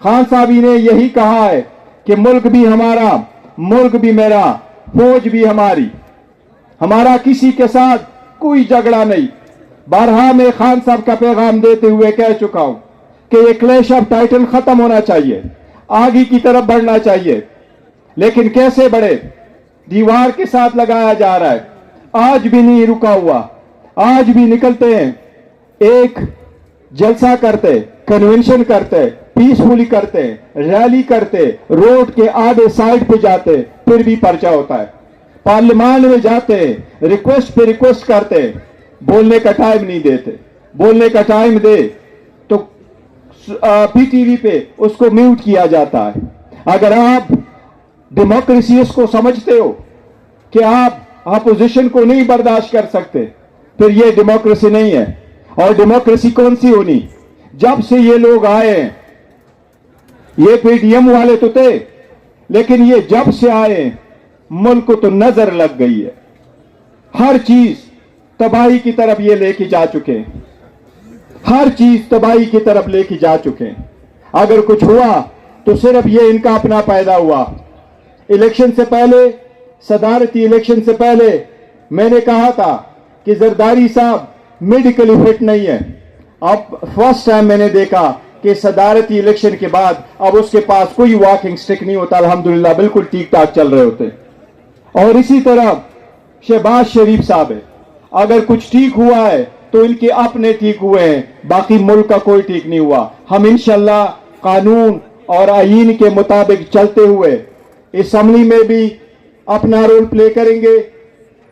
खान साहबी ने यही कहा है कि मुल्क भी हमारा, मुल्क भी मेरा, फौज भी हमारी, हमारा किसी के साथ कोई झगड़ा नहीं। बारहा में खान साहब का पैगाम देते हुए कह चुका हूं कि ये क्लैश ऑफ टाइटल खत्म होना चाहिए, आगे की तरफ बढ़ना चाहिए। लेकिन कैसे बढ़े? दीवार के साथ लगाया जा रहा है, आज भी नहीं रुका हुआ। आज भी निकलते हैं, एक जलसा करते, कन्वेंशन करते, पीसफुली करते, रैली करते, रोड के आधे साइड पे जाते, फिर भी पर्चा होता है। पार्लियामेंट में जाते, रिक्वेस्ट पे रिक्वेस्ट करते, बोलने का टाइम नहीं देते। बोलने का टाइम दे तो पीटीवी पे उसको म्यूट किया जाता है। अगर आप डेमोक्रेसी को समझते हो कि आप अपोजिशन को नहीं बर्दाश्त कर सकते, फिर ये डेमोक्रेसी नहीं है। और डेमोक्रेसी कौन सी होनी? जब से ये लोग आए हैं, ये पीडीएम वाले तो थे, लेकिन ये जब से आए मुल्क को तो नजर लग गई है। हर चीज तबाही की तरफ ये लेके जा चुके हैं, हर चीज तबाही की तरफ लेके जा चुके हैं। अगर कुछ हुआ तो सिर्फ ये इनका अपना पैदा हुआ। इलेक्शन से पहले, सदारती इलेक्शन से पहले मैंने कहा था कि जरदारी साहब मेडिकली फिट नहीं है। अब फर्स्ट टाइम मैंने देखा कि सदारती इलेक्शन के बाद अब उसके पास कोई वॉकिंग स्टिक नहीं होता, अल्हम्दुलिल्लाह बिल्कुल ठीक ठाक चल रहे होते। और इसी तरह शहबाज शरीफ साहब है, अगर कुछ ठीक हुआ है तो इनके अपने ठीक हुए हैं, बाकी मुल्क का कोई ठीक नहीं हुआ। हम इंशाल्लाह कानून और आईन के मुताबिक चलते हुए असेंबली में भी अपना रोल प्ले करेंगे,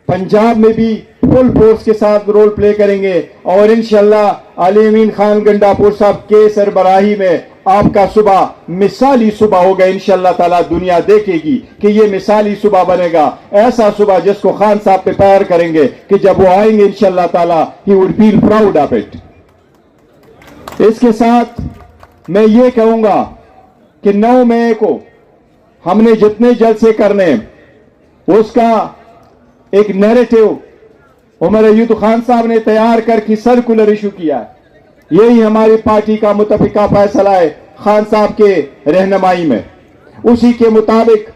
पंजाब में भी फुल फोर्स के साथ रोल प्ले करेंगे, और इंशाल्लाह अली अमीन खान गंडापुर साहब के सरबराही में आपका सुबह मिसाली सुबह होगा। इंशाल्लाह ताला दुनिया देखेगी कि ये मिसाली सुबह बनेगा, ऐसा सुबह जिसको खान साहब पे प्यार करेंगे कि जब वो आएंगे इंशाल्लाह ताला he would feel proud of it. इसके साथ मैं ये कहूंगा कि 9 मई को हमने जितने जलसे करने उसका एक नैरेटिव उमर अयूब खान साहब ने तैयार करके सर्कुलर इशू किया है। यही हमारी पार्टी का मुतफिका फैसला है खान साहब के रहनुमाई में। उसी के मुताबिक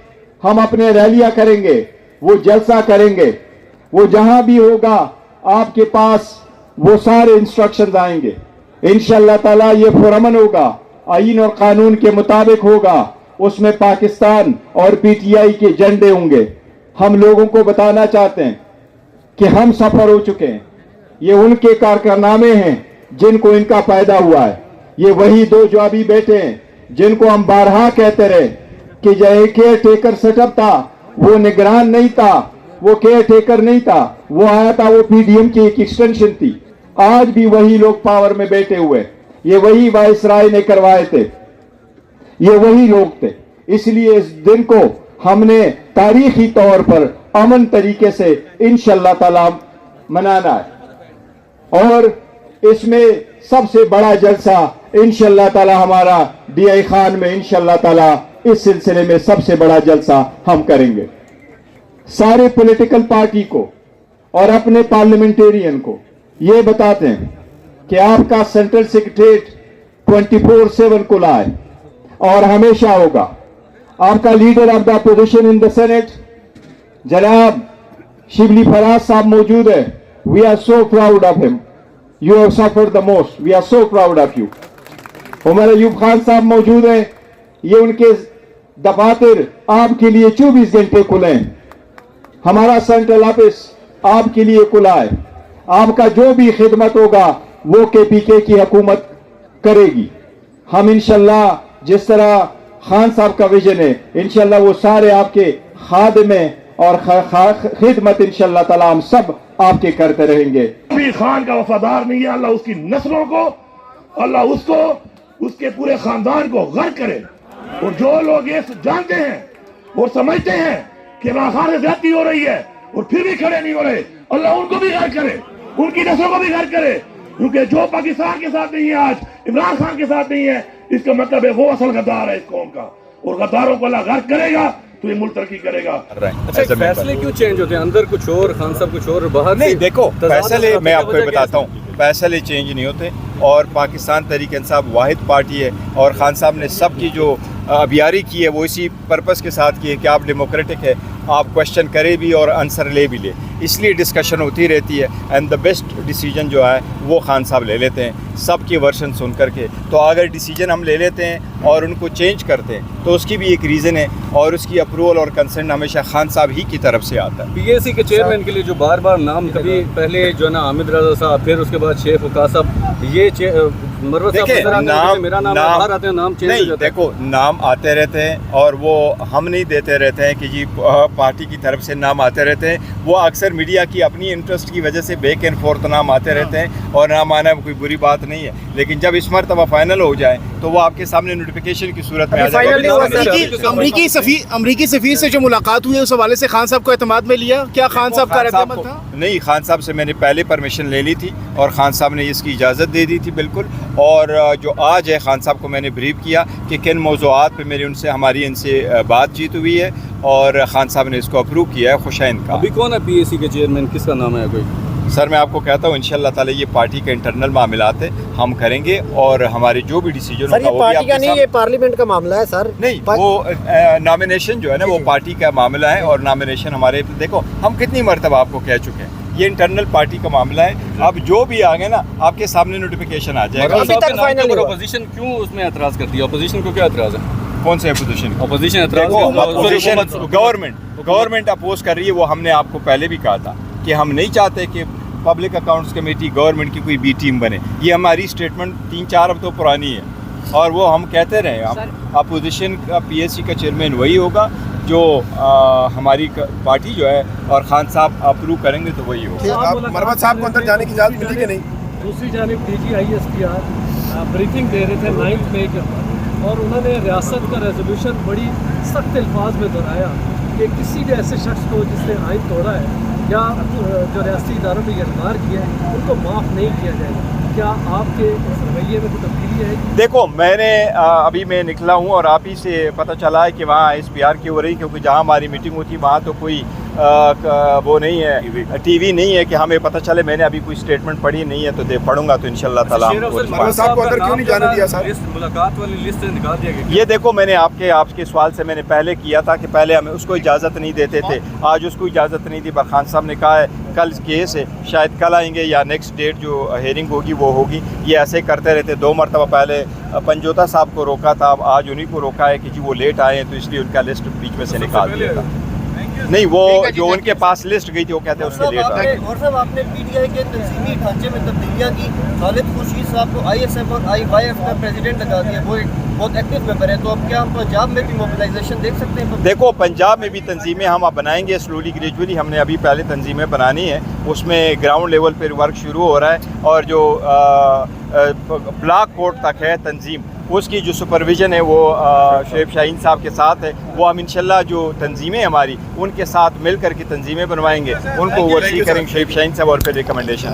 हम अपने रैलियां करेंगे, वो जलसा करेंगे, वो जहां भी होगा आपके पास वो सारे इंस्ट्रक्शंस आएंगे। इंशाअल्लाह ताला ये पुरअमन होगा, आईन और कानून के मुताबिक होगा, उसमें पाकिस्तान और पीटीआई के झंडे होंगे। हम लोगों को बताना चाहते हैं कि हम सफर हो चुके हैं, ये उनके कारनामे हैं जिनको इनका फायदा हुआ है। ये वही दो जो अभी बैठे हैं जिनको हम बारहा कहते रहे कि जो केयर टेकर सेटअप था वो निगरान नहीं था, वो केयर टेकर नहीं था, वो आया था, वो पीडीएम की एक एक्सटेंशन थी। आज भी वही लोग पावर में बैठे हुए, ये वही वायसराय ने करवाए थे, ये वही लोग थे। इसलिए इस दिन को हमने तारीखी तौर पर अमन तरीके से इंशाअल्लाह ताला मनाना है। और इसमें सबसे बड़ा जलसा इंशाअल्लाह ताला हमारा डीआई खान में इंशाअल्लाह ताला इस सिलसिले में सबसे बड़ा जलसा हम करेंगे। सारे पॉलिटिकल पार्टी को और अपने पार्लियामेंटेरियन को ये बताते हैं कि आपका सेंट्रल सेक्रेटरीट 24/7 खुला है और हमेशा होगा। आपका leader of the opposition in the Senate जनाब शिबली फराज साहब मौजूद है। We are so proud of him, you have suffered the most, we are so proud of you. Umar Ayub Khan साहब मौजूद हैं, ये उनके दफातर आपके लिए 24 घंटे खुले हैं। हमारा सेंट्रल ऑफिस आपके लिए खुला है। आपका जो भी खिदमत होगा वो केपीके की हुकूमत करेगी। हम इंशाल्लाह जिस तरह खान साहब का विजन है, इंशाल्लाह वो सारे आपके खादिम और खिदमत इंशाल्लाह ताला हम सब आपके करते रहेंगे। भी खान का वफादार नहीं है, अल्लाह उसकी नस्लों को, अल्लाह उसको, उसके पूरे खानदान को गर्क करे। और जो लोग ये जानते हैं और समझते हैं कि इमरान खान से ज्यादती हो रही है और फिर भी खड़े नहीं हो रहे, अल्लाह उनको भी गर्क करे, उनकी नस्लों को भी गर्क करे। क्योंकि जो पाकिस्तान के साथ नहीं है आज, इमरान खान के साथ नहीं है, इसका मतलब है वो असल गद्दार है इस कौम का। और गद्दारों को अल्लाह गर्क करेगा तो ये मुल्क तरक्की करेगा। अच्छा, फैसले क्यों चेंज होते हैं? अंदर कुछ और, खान साहब कुछ और, बाहर नहीं, देखो फैसले मैं आपको वजह क्या बताता हूँ, फैसले चेंज नहीं होते। और पाकिस्तान तहरीक इंसाफ वाहिद पार्टी है, और खान साहब ने सबकी जो अबियारी की है वो इसी पर्पस के साथ की है कि आप डेमोक्रेटिक है, आप क्वेश्चन करें भी और आंसर ले भी ले, इसलिए डिस्कशन होती रहती है। एंड द बेस्ट डिसीजन जो है वो खान साहब ले लेते हैं सबकी वर्शन सुन करके। तो अगर डिसीजन हम ले लेते हैं और उनको चेंज करते हैं तो उसकी भी एक रीज़न है, और उसकी अप्रूवल और कंसर्न हमेशा खान साहब ही की तरफ से आता है। पीएसी के चेयरमैन के लिए जो बार बार नाम, कभी पहले जो है ना हामिद रजा साहब, फिर उसके बाद शेख वकास साहब, ये मरवत साहब देखिए, मेरा नाम बाहर आते हैं, नाम चेंज हो नहीं, जाता है। देखो नाम आते रहते हैं और वो हम नहीं देते रहते हैं कि जी पार्टी की तरफ से नाम आते रहते हैं। वो अक्सर मीडिया की अपनी इंटरेस्ट की वजह से बैक एंड फोर्थ नाम आते रहते हैं, और नाम आना कोई बुरी बात नहीं है। लेकिन जब इस मरतबा फाइनल हो जाए तो वो आपके सामने नोटिफिकेशन की सूरत में आ जाएगा। अमरीकी सफीर से जो मुलाकात हुई है उस हवाले से खान साहब को एतमाद में लिया, क्या खान साहब का रद्द-ए-अमल था? नहीं, खान साहब से मैंने पहले परमिशन ले ली थी और खान साहब ने इसकी इजाज़त दे दी थी बिल्कुल। और जो आज है, खान साहब को मैंने ब्रीफ किया कि किन मौज़ूआत पे मेरी हमारी इनसे बातचीत हुई है, और खान साहब ने इसको अप्रूव किया है खुशैन का। अभी कौन है पीएसी के चेयरमैन, किसका नाम है कोई? सर मैं आपको कहता हूँ इंशाल्लाह ताला ये पार्टी के इंटरनल मामलात है, हम करेंगे, और हमारे जो भी डिसीजन सर, ये पार्टी का नहीं, ये पार्लियामेंट का मामला है सर। नहीं, वो नॉमिनेशन जो है ना वो पार्टी का मामला है, और नॉमिनेशन हमारे, देखो हम कितनी मरतबा आपको कह चुके हैं, ये इंटरनल पार्टी का मामला है। अब जो भी आगे ना आपके सामने नोटिफिकेशन आ जाएगा। अभी तक फाइनल नहीं हुआ। अपोजिशन क्यों उसमें एतराज करती है? अपोजिशन को क्या एतराज है? कौन से अपोजिशन? अपोजिशन एतराज गवर्नमेंट अपोज कर रही है। वो हमने आपको पहले भी कहा था कि हम नहीं चाहते कि पब्लिक अकाउंट्स कमेटी गवर्नमेंट की कोई बी टीम बने। ये हमारी स्टेटमेंट 3-4 हफ्तों पुरानी है, और वो हम कहते रहे अपोजिशन का पीएससी का चेयरमैन वही होगा जो हमारी पार्टी जो है और खान साहब अप्रूव करेंगे तो वही होगा। मरवत साहब को अंदर जाने की इजाज़त मिली कि नहीं? दूसरी जानिब DGISPR ब्रीफिंग दे रहे थे 9 मई के बाद, और उन्होंने रियासत का रेजोल्यूशन बड़ी सख्त अल्फाज में दोहराया कि किसी भी ऐसे शख्स को जिसने आइन तोड़ा है या जो रियासती इदारों में गिरफ्तार किया है उनको माफ़ नहीं किया जाएगा। क्या आपके इस रवैये में कोई तब्दीली है? देखो मैंने अभी मैं निकला हूँ और आप ही से पता चला है कि वहाँ ISPR की हो रही, क्योंकि जहाँ हमारी मीटिंग हुई थी वहाँ तो कोई वो नहीं है, टीवी नहीं है कि हमें पता चले। मैंने अभी कोई स्टेटमेंट पढ़ी नहीं है, तो पढ़ूंगा तो इंशाल्लाह ताला मरवत साहब को अंदर क्यों नहीं जाने दिया सर? मुलाकात वाली लिस्ट निकाल दिया गया। ये देखो मैंने आपके सवाल से मैंने पहले किया था कि पहले हमें उसको इजाज़त नहीं देते थे, आज उसको इजाज़त नहीं दी। पर खान साहब ने कहा है कल केस है, शायद कल आएंगे या नेक्स्ट डेट जो हेयरिंग होगी वो होगी। ये ऐसे करते रहते। 2 मरतबा पहले पंजोता साहब को रोका था, अब आज उन्हीं को रोका है कि जी वो लेट आए हैं, तो इसलिए उनका लिस्ट बीच में से निकाल दिया था। नहीं, वो जो उनके पास लिस्ट गई थी वो कहते हैं उसके लेट आए। और साहब आपने PTI के तंजीमी ढांचे में तब्दीलियां की, खालिद खुर्शीद साहब को ISF और IYF का प्रेसिडेंट लगा दिया, वो एक बहुत एक्टिव मेंबर है। तो अब क्या हम पंजाब में भी मोबिलाइजेशन देख सकते हैं? देखो पंजाब में भी तंजीमें हम अब बनाएंगे स्लोली ग्रेजुअली। हमने अभी पहले तंजीमें बनानी है, उसमें ग्राउंड लेवल पर वर्क शुरू हो रहा है, और जो ब्लॉक कोर्ट तक है तंजीम, उसकी जो सुपरविज़न है वो शुएब शाहीन साहब के साथ है। वो हम इंशाल्लाह जो तंजीमें हमारी उनके साथ मिल कर के तंजीमें बनवाएंगे, उनको ओवरसी करेंगे शुएब शाहीन साहब और फिर रिकमेंडेशन